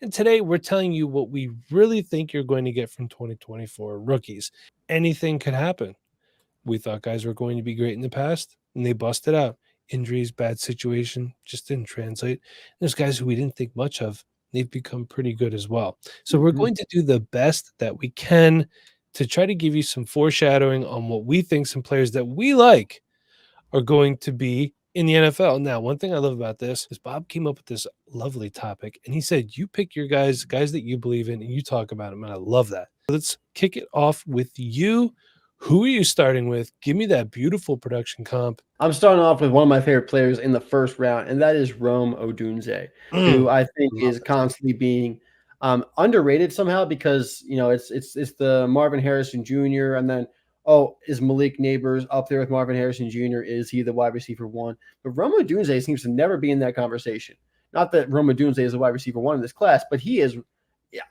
And today we're telling you what we really think you're going to get from 2024 rookies. Anything could happen. We thought guys were going to be great in the past, and they busted out. Injuries, bad situation, just didn't translate. There's guys who we didn't think much of. They've become pretty good as well. So we're going to do the best that we can to try to give you some foreshadowing on what we think some players that we like are going to be in the NFL. Now, one thing I love about this is Bob came up with this lovely topic, and he said, you pick your guys that you believe in, and you talk about them, and I love that. Let's kick it off with you. Who are you starting with? Give me that beautiful production comp. I'm starting off with one of my favorite players in the first round, and that is Rome Odunze, who I think is constantly being underrated somehow because it's the Marvin Harrison Jr. and then is Malik Neighbors up there with Marvin Harrison Jr.? Is he the wide receiver one? But Rome Odunze seems to never be in that conversation. Not that Rome Odunze is the wide receiver one in this class, but he is.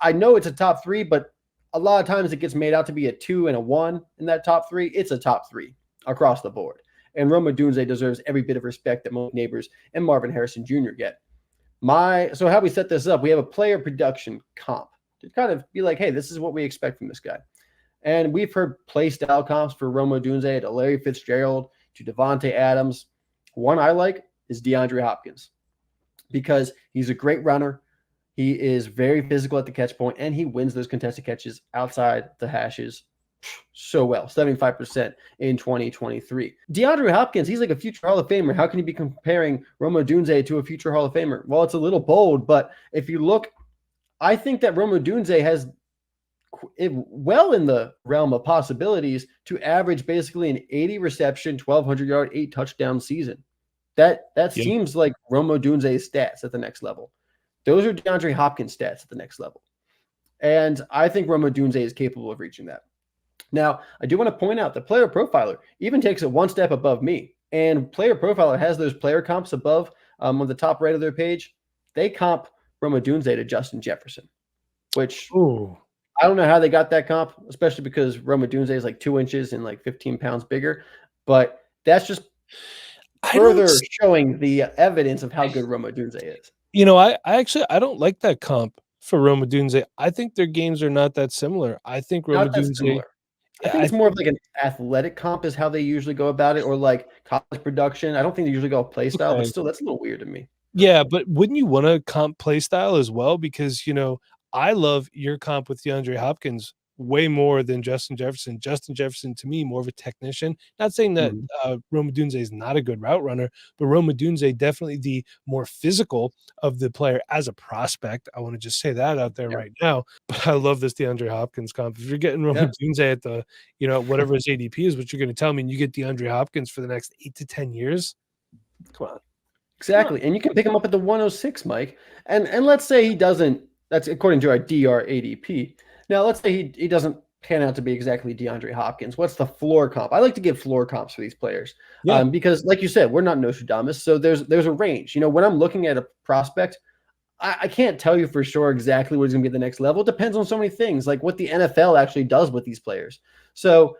I know it's a top three, but a lot of times it gets made out to be a 2 and a 1 in that top three. It's a top 3 across the board. And Rome Odunze deserves every bit of respect that Malik Neighbors and Marvin Harrison Jr. get. So how we set this up, we have a player production comp to kind of be like, hey, this is what we expect from this guy. And we've heard play style comps for Rome Odunze to Larry Fitzgerald to Devontae Adams. One I like is DeAndre Hopkins because he's a great runner. He is very physical at the catch point, and he wins those contested catches outside the hashes so well, 75% in 2023. DeAndre Hopkins, he's like a future Hall of Famer. How can you be comparing Rome Odunze to a future Hall of Famer? Well, it's a little bold, but if you look, I think that Rome Odunze has well in the realm of possibilities to average basically an 80 reception, 1,200-yard, 8 touchdown season. That seems like Rome Odunze's stats at the next level. Those are DeAndre Hopkins stats at the next level. And I think Rome Odunze is capable of reaching that. Now, I do want to point out the Player Profiler even takes it one step above me. And Player Profiler has those player comps above on the top right of their page. They comp Rome Odunze to Justin Jefferson, which I don't know how they got that comp, especially because Rome Odunze is like 2 inches and like 15 pounds bigger. But that's just further showing the evidence of how good Rome Odunze is. I don't like that comp for Rome Odunze. I think their games are not that similar. I think Rome Odunze. I think it's more of like an athletic comp is how they usually go about it, or like college production. I don't think they usually go play style, but still, that's a little weird to me. Yeah, but wouldn't you want to comp play style as well? Because, I love your comp with DeAndre Hopkins way more than Justin Jefferson. Justin Jefferson, to me, more of a technician. Not saying that Rome Odunze is not a good route runner, but Rome Odunze definitely the more physical of the player as a prospect. I want to just say that out there right now. But I love this DeAndre Hopkins comp. If you're getting Rome Odunze at the, whatever his ADP is, what you're going to tell me, and you get DeAndre Hopkins for the next 8 to 10 years, come on. Exactly. And you can pick him up at the 106, Mike. And let's say he doesn't, that's according to our DR ADP. Now, let's say he doesn't pan out to be exactly DeAndre Hopkins. What's the floor comp? I like to give floor comps for these players because, like you said, we're not Nostradamus, so there's a range. When I'm looking at a prospect, I can't tell you for sure exactly what is going to be the next level. It depends on so many things, like what the NFL actually does with these players. So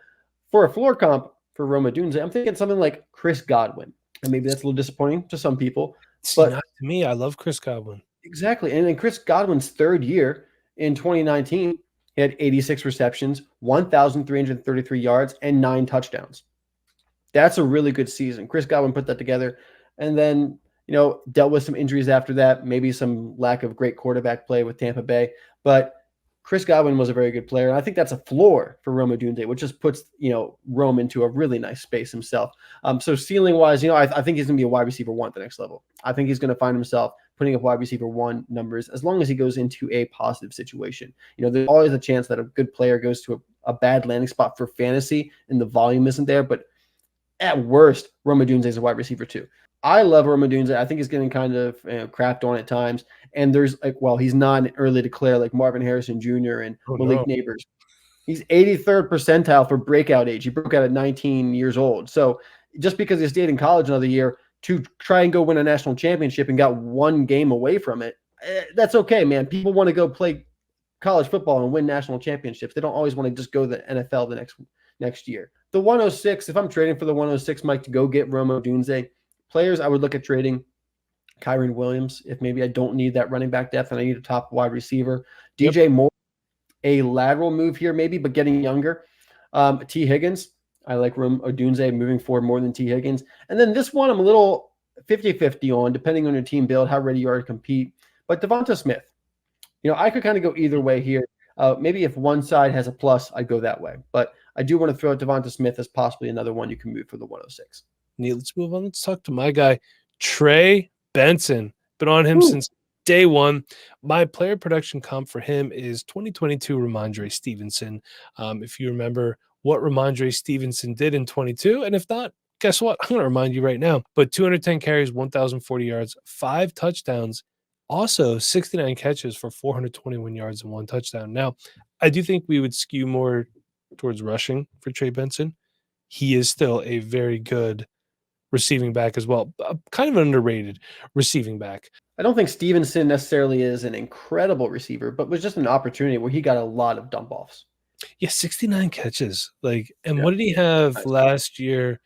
for a floor comp for Rome Odunze, I'm thinking something like Chris Godwin. And maybe that's a little disappointing to some people. But not to me, I love Chris Godwin. Exactly. And in Chris Godwin's third year in 2019, he had 86 receptions, 1,333 yards, and 9 touchdowns. That's a really good season. Chris Godwin put that together and then, dealt with some injuries after that, maybe some lack of great quarterback play with Tampa Bay. But Chris Godwin was a very good player. And I think that's a floor for Rome Odunze, which just puts, Rome into a really nice space himself. So ceiling wise, I think he's going to be a wide receiver 1 at the next level. I think he's going to find himself putting up wide receiver 1 numbers as long as he goes into a positive situation. There's always a chance that a good player goes to a bad landing spot for fantasy and the volume isn't there. But at worst, Rome Odunze is a wide receiver 2. I love Rome Odunze. I think he's getting kind of crapped on at times. And there's he's not an early declare like Marvin Harrison Jr. and Malik Neighbors. He's 83rd percentile for breakout age. He broke out at 19 years old. So just because he stayed in college another year to try and go win a national championship and got 1 game away from it, that's okay, man. People want to go play college football and win national championships. They don't always want to just go to the NFL the next year. The 106, if I'm trading for the 106, Mike, to go get Rome Odunze, players I would look at trading Kyron Williams, if maybe I don't need that running back depth and I need a top wide receiver. Yep. DJ Moore, a lateral move here maybe, but getting younger. T. Higgins, I like Odunze moving forward more than T. Higgins. And then this one I'm a little 50-50 on, depending on your team build, how ready you are to compete. But Devonta Smith, I could kind of go either way here. Maybe if one side has a plus, I'd go that way. But I do want to throw out Devonta Smith as possibly another one you can move for the 106. Neat. Let's move on. Let's talk to my guy, Trey Benson. Been on him since day one. My player production comp for him is 2022 Ramondre Stevenson. If you remember what Ramondre Stevenson did in 22, and if not, guess what? I'm going to remind you right now. But 210 carries, 1,040 yards, 5 touchdowns, also 69 catches for 421 yards and 1 touchdown. Now, I do think we would skew more towards rushing for Trey Benson. He is still a very good receiving back as well. Kind of an underrated receiving back. I don't think Stevenson necessarily is an incredible receiver, but was just an opportunity where he got a lot of dump offs. Yeah, 69 catches. What did he have last year?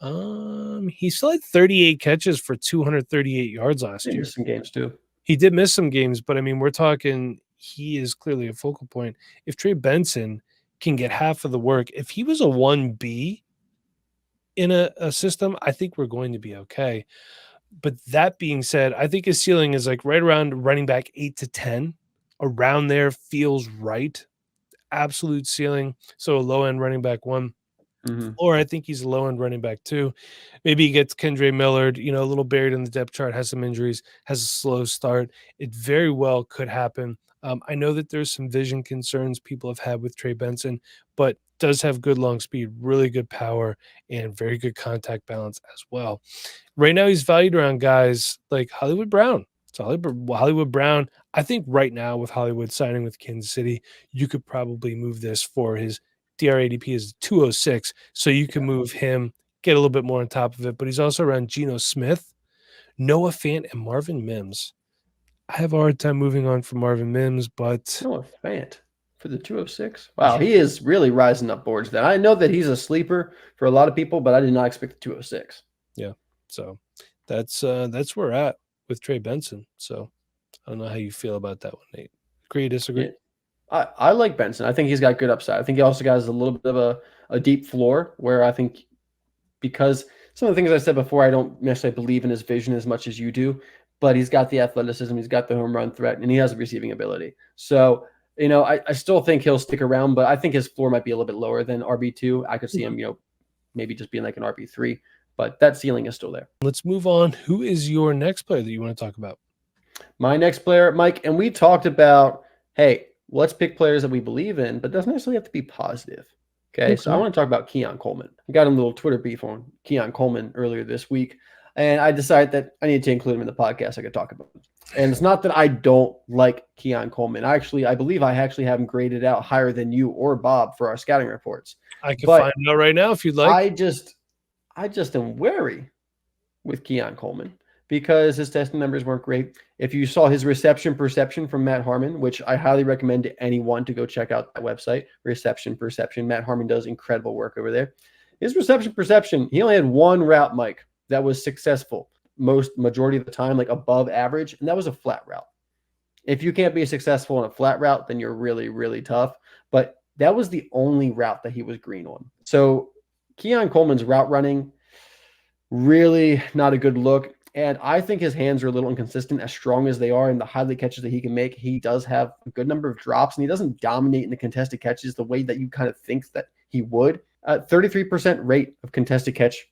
He still had 38 catches for 238 yards last year. Some games too. He did miss some games, but I mean, we're talking he is clearly a focal point. If Trey Benson can get half of the work, if he was a 1B in a system, I think we're going to be okay. But that being said, I think his ceiling is like right around running back 8 to 10. Around there feels right. Absolute ceiling. So a low end running back 1. Or I think he's a low end running back 2. Maybe he gets Kendre Millard, a little buried in the depth chart, has some injuries, has a slow start. It very well could happen. I know that there's some vision concerns people have had with Trey Benson, but does have good long speed, really good power, and very good contact balance as well. Right now, he's valued around guys like Hollywood Brown. So Hollywood Brown, I think right now with Hollywood signing with Kansas City, you could probably move this for his DR ADP is 206. So you can move him, get a little bit more on top of it. But he's also around Geno Smith, Noah Fant, and Marvin Mims. I have a hard time moving on from Marvin Mims, but Noah Fant for the 206. Wow, he is really rising up boards then. I know that he's a sleeper for a lot of people, but I did not expect the 206. Yeah. So that's where we're at with Trey Benson. So I don't know how you feel about that one, Nate. Agree, disagree? Yeah. I like Benson. I think he's got good upside. I think he also has a little bit of a deep floor where I think because some of the things I said before, I don't necessarily believe in his vision as much as you do, but he's got the athleticism, he's got the home run threat, and he has the receiving ability. So, I still think he'll stick around, but I think his floor might be a little bit lower than RB2. I could see him, maybe just being like an RB3, but that ceiling is still there. Let's move on. Who is your next player that you want to talk about? My next player, Mike, and we talked about, hey, let's pick players that we believe in, but it doesn't necessarily have to be positive. Okay, so I want to talk about Keon Coleman. I got a little Twitter beef on Keon Coleman earlier this week, and I decided that I needed to include him in the podcast. I could talk about him. And it's not that I don't like Keon Coleman. I believe I actually have him graded out higher than you or Bob for our scouting reports. I can find out right now if you'd like. I just am wary with Keon Coleman because his testing numbers weren't great. If you saw his reception perception from Matt Harmon, which I highly recommend to anyone to go check out that website, reception perception. Matt Harmon does incredible work over there. His reception perception, he only had one route, Mike, that was successful majority of the time, like above average, and that was a flat route. If you can't be successful in a flat route, then you're really, really tough. But that was the only route that he was green on. So Keon Coleman's route running, really not a good look. And I think his hands are a little inconsistent, as strong as they are in the highly catches that he can make. He does have a good number of drops, and he doesn't dominate in the contested catches the way that you kind of think that he would. 33% rate of contested catch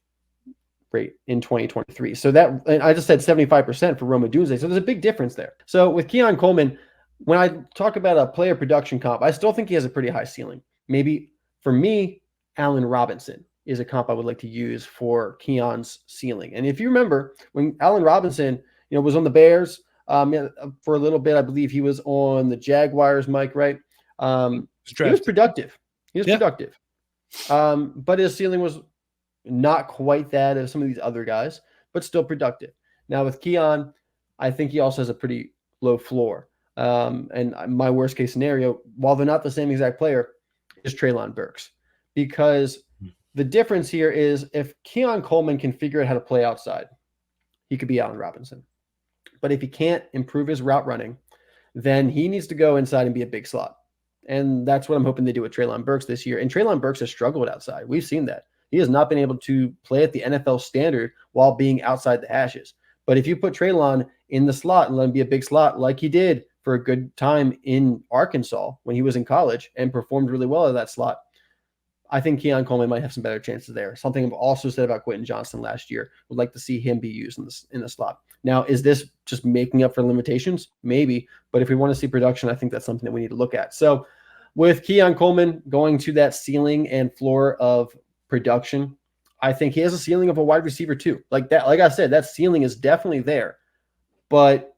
rate in 2023. So that, and I just said 75% for Rome Odunze. So there's a big difference there. So with Keon Coleman, when I talk about a player production comp, I still think he has a pretty high ceiling. Maybe for me, Allen Robinson is a comp I would like to use for Keon's ceiling. And if you remember, when Allen Robinson, was on the Bears for a little bit, I believe he was on the Jaguars, Mike, right? He was productive. Productive. But his ceiling was not quite that of some of these other guys, but still productive. Now with Keon, I think he also has a pretty low floor. And my worst case scenario, while they're not the same exact player, is Treylon Burks. Because the difference here is if Keon Coleman can figure out how to play outside, he could be Allen Robinson. But if he can't improve his route running, then he needs to go inside and be a big slot. And that's what I'm hoping they do with Treylon Burks this year. And Treylon Burks has struggled outside. We've seen that. He has not been able to play at the NFL standard while being outside the hashes. But if you put Treylon in the slot and let him be a big slot like he did for a good time in Arkansas when he was in college and performed really well at that slot, I think Keon Coleman might have some better chances there. Something I've also said about Quentin Johnston last year. Would like to see him be used in the slot. Now, is this just making up for limitations? Maybe. But if we want to see production, I think that's something that we need to look at. So with Keon Coleman going to that ceiling and floor of production, I think he has a ceiling of a wide receiver too. Like I said, that ceiling is definitely there. But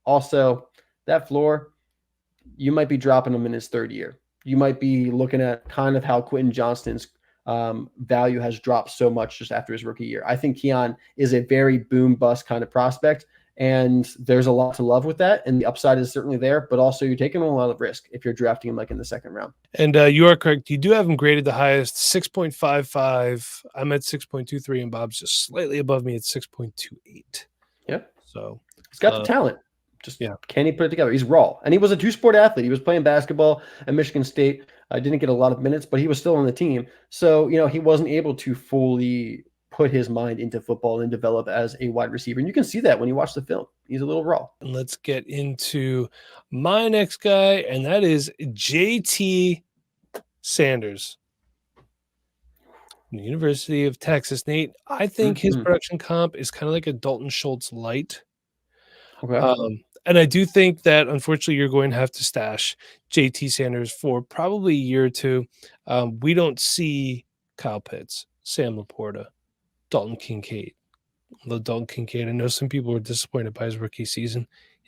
also that floor, you might be dropping him in his third year. You might be looking at kind of how Quentin Johnston's value has dropped so much just after his rookie year. I think Keon is a very boom bust kind of prospect, and there's a lot to love with that, and the upside is certainly there, but also you're taking a lot of risk if you're drafting him like in the second round. And you are correct. You do have him graded the highest, 6.55. I'm at 6.23, and Bob's just slightly above me at 6.28. Yep. So he's got the talent. Just can he put it together? He's raw. And he was a two-sport athlete. He was playing basketball at Michigan State. I didn't get a lot of minutes, but he was still on the team. So, he wasn't able to fully put his mind into football and develop as a wide receiver. And you can see that when you watch the film. He's a little raw. And let's get into my next guy, and that is JT Sanders. From the University of Texas. Nate, I think his production comp is kind of like a Dalton Schultz light. Okay. And I do think that, unfortunately, you're going to have to stash JT Sanders for probably a year or two. We don't see Kyle Pitts, Sam Laporta, Dalton Kincaid. Although Dalton Kincaid, I know some people were disappointed by his rookie season.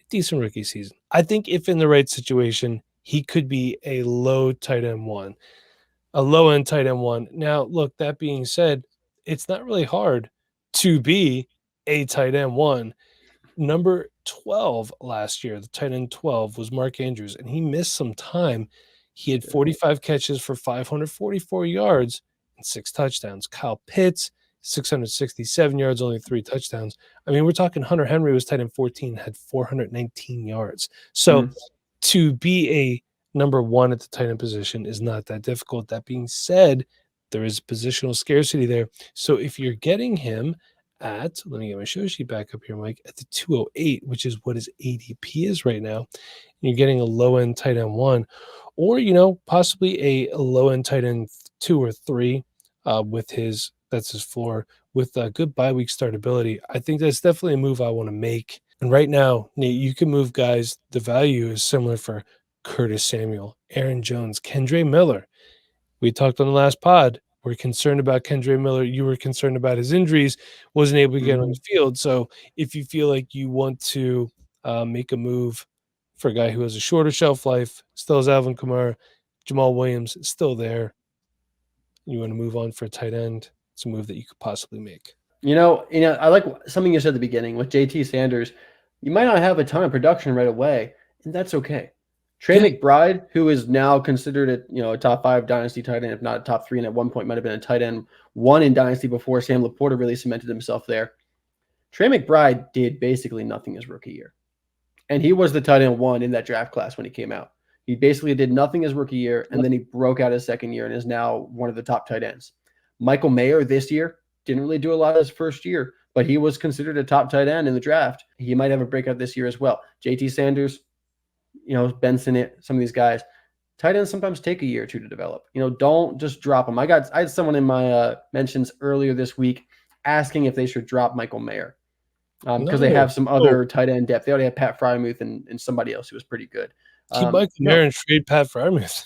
Decent rookie season. I think if in the right situation, he could be a low tight end one. A low-end tight end one. Now, look, that being said, it's not really hard to be a tight end one. Number 12 last year, the tight end 12 was Mark Andrews, and he missed some time. He had 45 catches for 544 yards and 6 touchdowns. Kyle Pitts, 667 yards, only 3 touchdowns. I mean, we're talking Hunter Henry was tight end 14, had 419 yards. So to be a number one at the tight end position is not that difficult. That being said, there is positional scarcity there. So if you're getting him at, let me get my show sheet back up here, Mike, at the 208, which is what his ADP is right now, and you're getting a low-end tight end one, or, possibly a low-end tight end 2 or 3 that's his floor, with a good bye week startability. I think that's definitely a move I want to make. And right now, Nate, you can move guys. The value is similar for Curtis Samuel, Aaron Jones, Kendre Miller. We talked on the last pod. We're concerned about Kendre Miller. You were concerned about his injuries, wasn't able to get on the field. So if you feel like you want to make a move for a guy who has a shorter shelf life, still has Alvin Kamara, Jamal Williams is still there, you want to move on for a tight end, it's a move that you could possibly make. I like something you said at the beginning with JT Sanders. You might not have a ton of production right away, and that's okay. Trey McBride, who is now considered a top 5 dynasty tight end, if not a top 3, and at one point might have been a tight end 1 in dynasty before Sam Laporta really cemented himself there. Trey McBride did basically nothing his rookie year, and he was the tight end 1 in that draft class when he came out. He basically did nothing his rookie year, and then he broke out his second year and is now one of the top tight ends. Michael Mayer this year didn't really do a lot his first year, but he was considered a top tight end in the draft. He might have a breakout this year as well. JT Sanders, Benson, some of these guys, tight ends sometimes take a year or two to develop. Don't just drop them. I had someone in my mentions earlier this week asking if they should drop Michael Mayer because they have some other tight end depth. They already have Pat Frymuth and somebody else who was pretty good. Keep Michael Mayer and trade Pat Frymuth.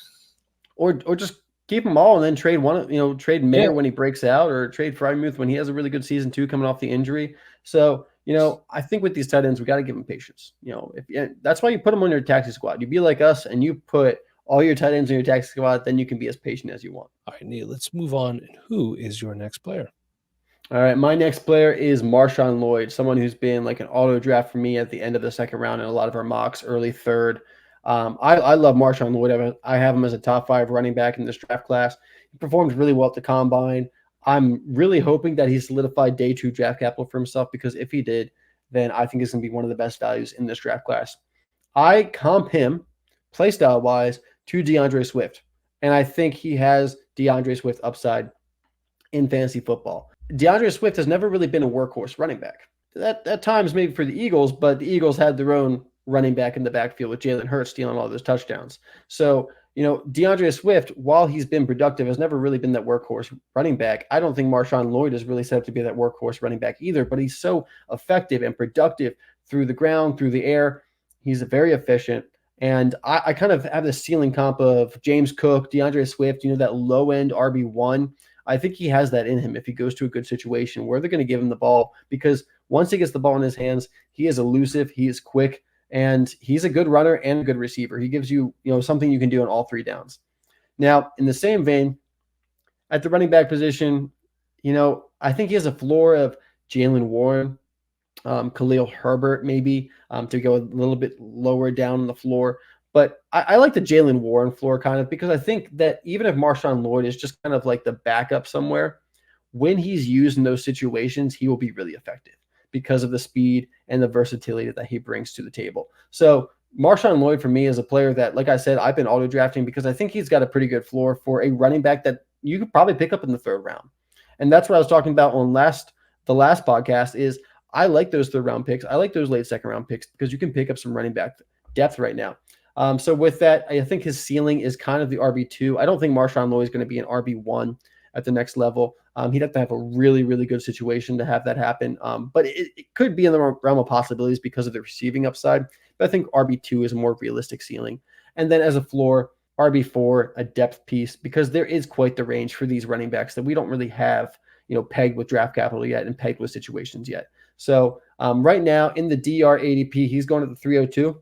Or just keep them all and then trade one, trade Mayer when he breaks out, or trade Frymuth when he has a really good season too, coming off the injury. So, I think with these tight ends, we got to give them patience. That's why you put them on your taxi squad. You be like us and you put all your tight ends in your taxi squad, then you can be as patient as you want. All right, Neil, let's move on. Who is your next player? All right, my next player is Marshawn Lloyd, someone who's been like an auto draft for me at the end of the second round in a lot of our mocks, early third. I love Marshawn Lloyd. I have him as a top 5 running back in this draft class. He performed really well at the combine. I'm really hoping that he solidified day 2 draft capital for himself, because if he did, then I think he's going to be one of the best values in this draft class. I comp him, playstyle-wise, to DeAndre Swift. And I think he has DeAndre Swift upside in fantasy football. DeAndre Swift has never really been a workhorse running back. That at times maybe for the Eagles, but the Eagles had their own running back in the backfield with Jalen Hurts stealing all those touchdowns. So, DeAndre Swift, while he's been productive, has never really been that workhorse running back. I don't think Marshawn Lloyd is really set up to be that workhorse running back either, but he's so effective and productive through the ground, through the air. He's very efficient. And I kind of have the ceiling comp of James Cook, DeAndre Swift, that low-end RB1. I think he has that in him if he goes to a good situation where they're going to give him the ball, because once he gets the ball in his hands, he is elusive, he is quick, and he's a good runner and a good receiver. He gives you, something you can do on all three downs. Now, in the same vein, at the running back position, I think he has a floor of Jalen Warren, Khalil Herbert, maybe to go a little bit lower down on the floor. But I like the Jalen Warren floor kind of, because I think that even if Marshawn Lloyd is just kind of like the backup somewhere, when he's used in those situations, he will be really effective because of the speed and the versatility that he brings to the table. So Marshawn Lloyd for me is a player that, like I said, I've been auto drafting because I think he's got a pretty good floor for a running back that you could probably pick up in the third round. And that's what I was talking about on the last podcast is I like those third round picks. I like those late second round picks because you can pick up some running back depth right now. So with that, I think his ceiling is kind of the RB2. I don't think Marshawn Lloyd is going to be an RB1 at the next level. He'd have to have a really, really good situation to have that happen. But it could be in the realm of possibilities because of the receiving upside. But I think RB2 is a more realistic ceiling. And then as a floor, RB4, a depth piece, because there is quite the range for these running backs that we don't really have, pegged with draft capital yet and pegged with situations yet. So right now in the DR ADP, he's going to the 302.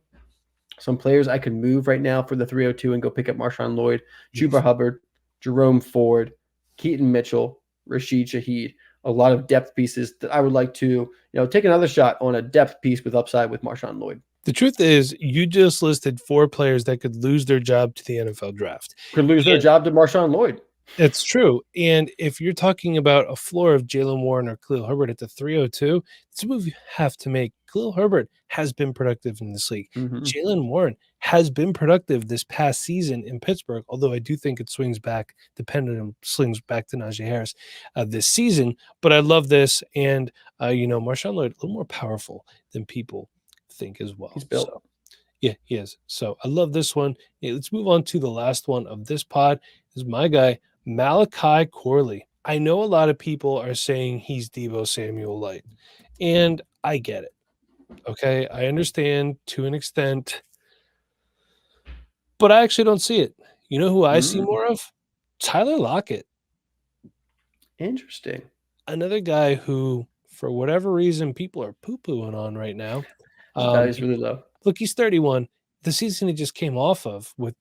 Some players I could move right now for the 302 and go pick up Marshawn Lloyd, Chuba Hubbard, Jerome Ford, Keaton Mitchell, Rashid Shaheed. A lot of depth pieces that I would like to, take another shot on a depth piece with upside with Marshawn Lloyd. The truth is, you just listed 4 players that could lose their job to the NFL draft. Could lose their job to Marshawn Lloyd. It's true. And if you're talking about a floor of Jalen Warren or Khalil Herbert at the 302, it's a move you have to make. Khalil Herbert has been productive in this league. Mm-hmm. Jalen Warren has been productive this past season in Pittsburgh, although I do think it swings back, the pendulum slings back to Najee Harris this season. But I love this. And, Marshawn Lloyd, a little more powerful than people think as well. He's built. So, yeah, he is. So I love this one. Yeah, let's move on to the last one of this pod. This is my guy, Malachi Corley. I know a lot of people are saying he's Deebo Samuel light, and I get it. Okay, I understand to an extent, but I actually don't see it. You know who I see more of? Tyler Lockett. Interesting. Another guy who, for whatever reason, people are poo-pooing on right now. Value's really low. Look, he's 31. The season he just came off of with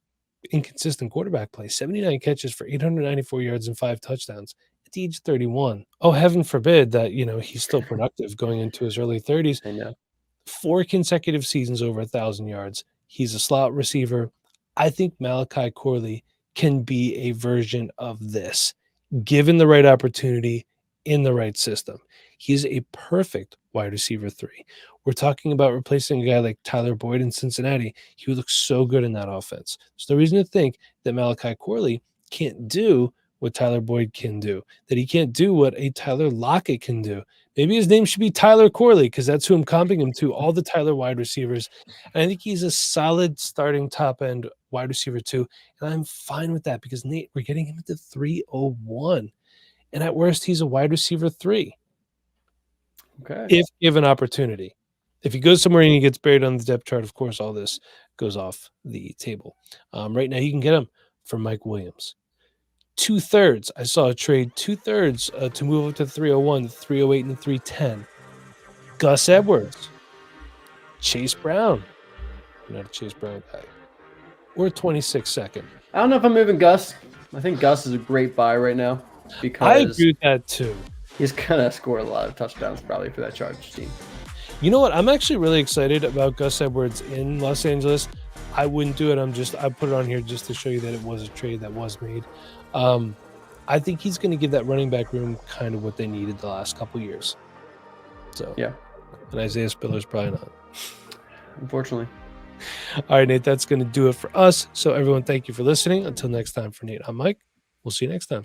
inconsistent quarterback play, 79 catches for 894 yards and 5 touchdowns at the age of 31. Oh, heaven forbid that, he's still productive going into his early 30s. I know. 4 consecutive seasons over 1,000 yards. He's a slot receiver. I think Malachi Corley can be a version of this, given the right opportunity in the right system. He's a perfect wide receiver 3. We're talking about replacing a guy like Tyler Boyd in Cincinnati. He would look so good in that offense. There's no reason to think that Malachi Corley can't do what Tyler Boyd can do, that he can't do what a Tyler Lockett can do. Maybe his name should be Tyler Corley because that's who I'm comping him to, all the Tyler wide receivers. And I think he's a solid starting top-end wide receiver too, and I'm fine with that because, Nate, we're getting him at the 301. And at worst, he's a wide receiver 3. Okay. If given opportunity. If he goes somewhere and he gets buried on the depth chart, of course, all this goes off the table. Right now, you can get him for Mike Williams. 2/3. I saw a trade 2/3 to move up to 301, 308, and 310. Gus Edwards. Chase Brown. I'm not a Chase Brown guy. Or 26 second. I don't know if I'm moving Gus. I think Gus is a great buy right now because I agree with that too. He's gonna score a lot of touchdowns probably for that Chargers team. You know what? I'm actually really excited about Gus Edwards in Los Angeles. I wouldn't do it. I put it on here just to show you that it was a trade that was made. I think he's going to give that running back room kind of what they needed the last couple years. So yeah, And Isaiah Spiller's probably not. Unfortunately. All right, Nate, that's going to do it for us. So everyone, thank you for listening. Until next time, for Nate, I'm Mike. We'll see you next time.